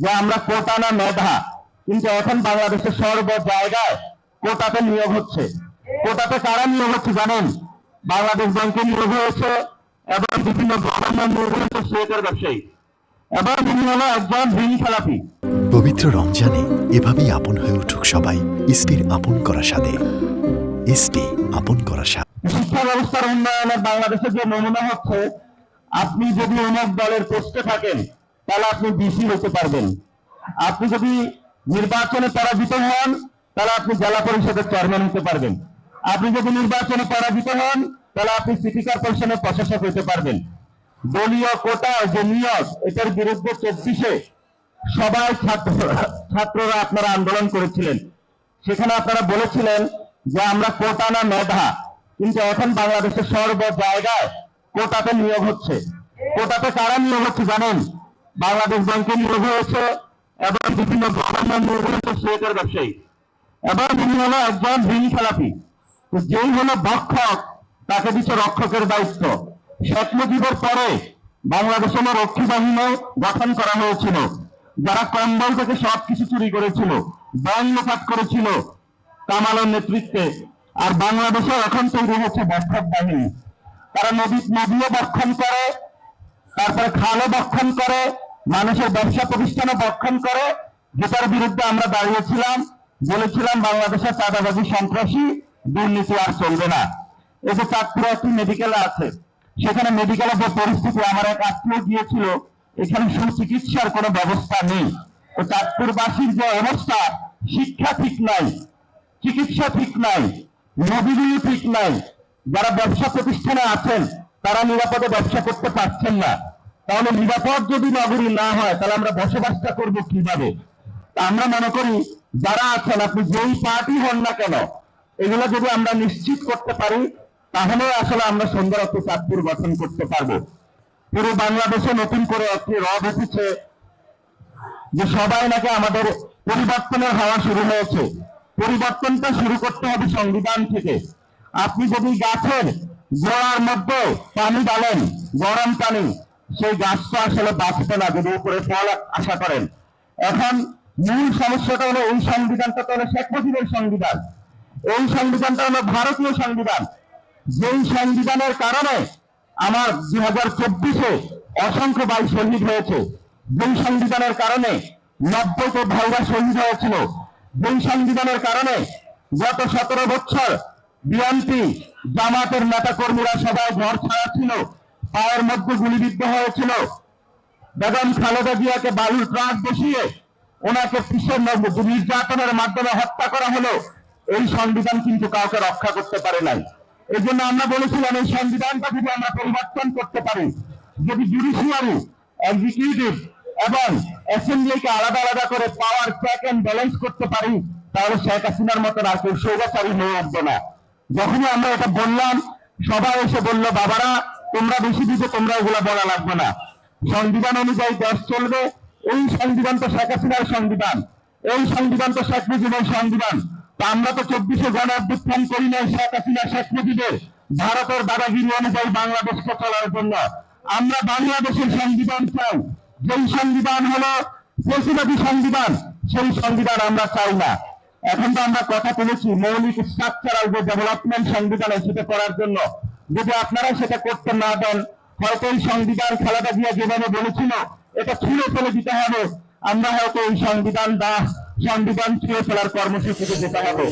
যে আমরা কোটা না মেধা, কিন্তু এখন বাংলাদেশের সর্ব জায়গায় কোটাতে নিয়োগ হচ্ছে। কোটাতে কারা নিয়োগ হচ্ছে জানেন? বাংলাদেশ ব্যাংকে নিয়োগ হয়েছে এবং বিভিন্ন গভর্নমেন্ট নিয়োগ হয়েছে সিলেটের ব্যবসায়ী, এবং তিনি হলো একজন ঋণ খেলাপি। পবিত্র রমজানে এভাবেই আপন হয়ে উঠুক সবাই ইসপির আপন করা স্বাদে। ইসপি আপন করা স্বাদ। শিক্ষা ব্যবস্থার উন্নয়নের বাংলাদেশে যে নমুনা হচ্ছে, আপনি যদি অনেক দলের পোস্টে থাকেন তাহলে আপনি ডিসি হতে পারবেন। আপনি যদি নির্বাচনে পরাজিত হন তাহলে আপনি জেলা পরিষদের চেয়ারম্যান হতে পারবেন। আপনি যদি নির্বাচনে পরাজিত হন তাহলে আপনি সিটি কর্পোরেশনের প্রশাসক হতে পারবেন। দলীয় কোটা যে নিয়োগ, এটার বিরুদ্ধে 24-এ সবাই ছাত্ররা আপনারা আন্দোলন করেছিলেন। সেখানে আপনারা বলেছিলেন যে আমরা কোটা না মেধা, কিন্তু এখন বাংলাদেশের সর্ব জায়গায় কোটাতে নিয়োগ হচ্ছে। কোটাতে কারা নিয়োগ হচ্ছে জানেন? বাংলাদেশ ব্যাংকে নিয়োগ হয়েছে এবং বিভিন্ন গভর্নমেন্ট নিয়োগ হয়েছে সিলেটের ব্যবসায়ী, এবং তিনি হলো একজন ঋণ খেলাপি। তো যেই হলো ভক্ষক, তাকে দিচ্ছে রক্ষকের দায়িত্ব। শেখ মুজিবের পরে বাংলাদেশে রক্ষী বাহিনী গঠন করা হয়েছিল, যারা কম্বল থেকে সবকিছু চুরি করেছিল, ব্যাংক লোপাট করেছিল কামালের নেতৃত্বে। আর বাংলাদেশে এখন তৈরি হচ্ছে ভক্ষক বাহিনী। তারা নদীও বক্ষণ করে, তারপরে খালও বক্ষণ করে, মানুষের ব্যবসা প্রতিষ্ঠানও বক্ষণ করে, যেটার বিরুদ্ধে আমরা দাঁড়িয়েছিলাম, বলেছিলাম বাংলাদেশের চাঁদাবাজি, সন্ত্রাসী, দুর্নীতি আর চলবে না। এই যে চাঁদপুরে একটি মেডিকেলে আছে, সেখানে মেডিকেলে যে পরিস্থিতি, আমার এক আত্মীয় গিয়েছিল, এখানে সুচিকিৎসার কোনো ব্যবস্থা নেই। তো চাঁদপুরবাসীর যে অবস্থা, শিক্ষা ঠিক নাই, চিকিৎসা ঠিক নাই, নদীগুলি ঠিক নাই, যারা ব্যবসা প্রতিষ্ঠানে আছেন তারা নিরাপদে ব্যবসা করতে পারছেন না। তাহলে নিরাপদ যদি নগরী না হয় তাহলে আমরা বসবাসটা করবো কিভাবে? আমরা মনে করি যারা আছেন, আপনি যেই পার্টি হন না কেন, এগুলো যদি আমরা নিশ্চিত করতে পারি তাহলে আসলে আমরা সুন্দর একটি চাঁদপুর গঠন করতে পারবো। পুরো বাংলাদেশে নতুন করে একটি রব উঠেছে যে সবাই নাকি আমাদের পরিবর্তনের হাওয়া শুরু হয়েছে। পরিবর্তনটা শুরু করতে হবে সংবিধান থেকে। আপনি যদি গাছের গোড়ার মধ্যে পানি ডালেন, গরম পানি, সেই গাছটা আসলে বাঁচবে না যদি উপরে ফল আশা করেন। এখন মূল সমস্যাটা হলো এই সংবিধানটা তো হলো শেখ মুজিবের সংবিধান। এই সংবিধানটা হলো ভারতীয় সংবিধান। যেই সংবিধানের কারণে আমার 2024-এ অসংখ্য ভাই শহীদ হয়েছে, যেই সংবিধানের কারণে 90তে ভাইরা শহীদ হয়েছিল, যেই সংবিধানের কারণে গত 17 বছর বিএনপি জামাতের নেতা কর্মীরা সবাই ঘর ছাড়া ছিল, পায়ের মধ্যে গুলিবিদ্ধ হয়েছিল, বেগম খালেদা জিয়াকে বালুর ট্রাক বসিয়ে ওনাকে কিসের নির্যাতনের মাধ্যমে হত্যা করা হলো। এই সংবিধান কিন্তু কাউকে রক্ষা করতে পারে নাই। এই জন্য আমরা বলেছিলাম এই সংবিধানটা যদি আমরা পরিবর্তন করতে পারি, যদি জুডিশিয়ারি, এক্সিকিউটিভ এবং অ্যাসেম্বলিকে আলাদা আলাদা করে পাওয়ার চেক এন্ড ব্যালেন্স করতে পারি, তাহলে শেখ হাসিনার মতো আর কেউ স্বৈরাচারী হয়ে উঠবে না। যখনই আমরা এটা বললাম, সবাই এসে বললো বাবারা তোমরা বেশি দিতে, তোমরা এগুলা বলা লাগবে না, সংবিধান অনুযায়ী দেশ চলবে। এই সংবিধান তো শেখ হাসিনার সংবিধান, এই সংবিধান তো শেখ মুজিবের সংবিধান। তো আমরা তো 24-এ গণ অভ্যুত্থান করি নাই শেখ হাসিনা শেখ মুজিবের ভারতের দাদাগিরি অনুযায়ী বাংলাদেশকে চলার জন্য। আমরা বাংলাদেশের সংবিধান চাই, যেই সংবিধান হলো ফেসিবাদী সংবিধান, সেই সংবিধান আমরা চাই না। এখন তো আমরা কথা বলেছি মৌলিক স্ট্রাকচারাল যে ডেভেলপমেন্ট সংবিধানে সেটা করার জন্য, যদি আপনারা সেটা করতে না দেন, হয়তো এই সংবিধান খালেদা জিয়া যেভাবে বলেছিল এটা ছুঁড়ে ফেলে দিতে হবে, আমরা হয়তো এই সংবিধান ছুঁড়ে ফেলার কর্মসূচিতে যেতে হবে।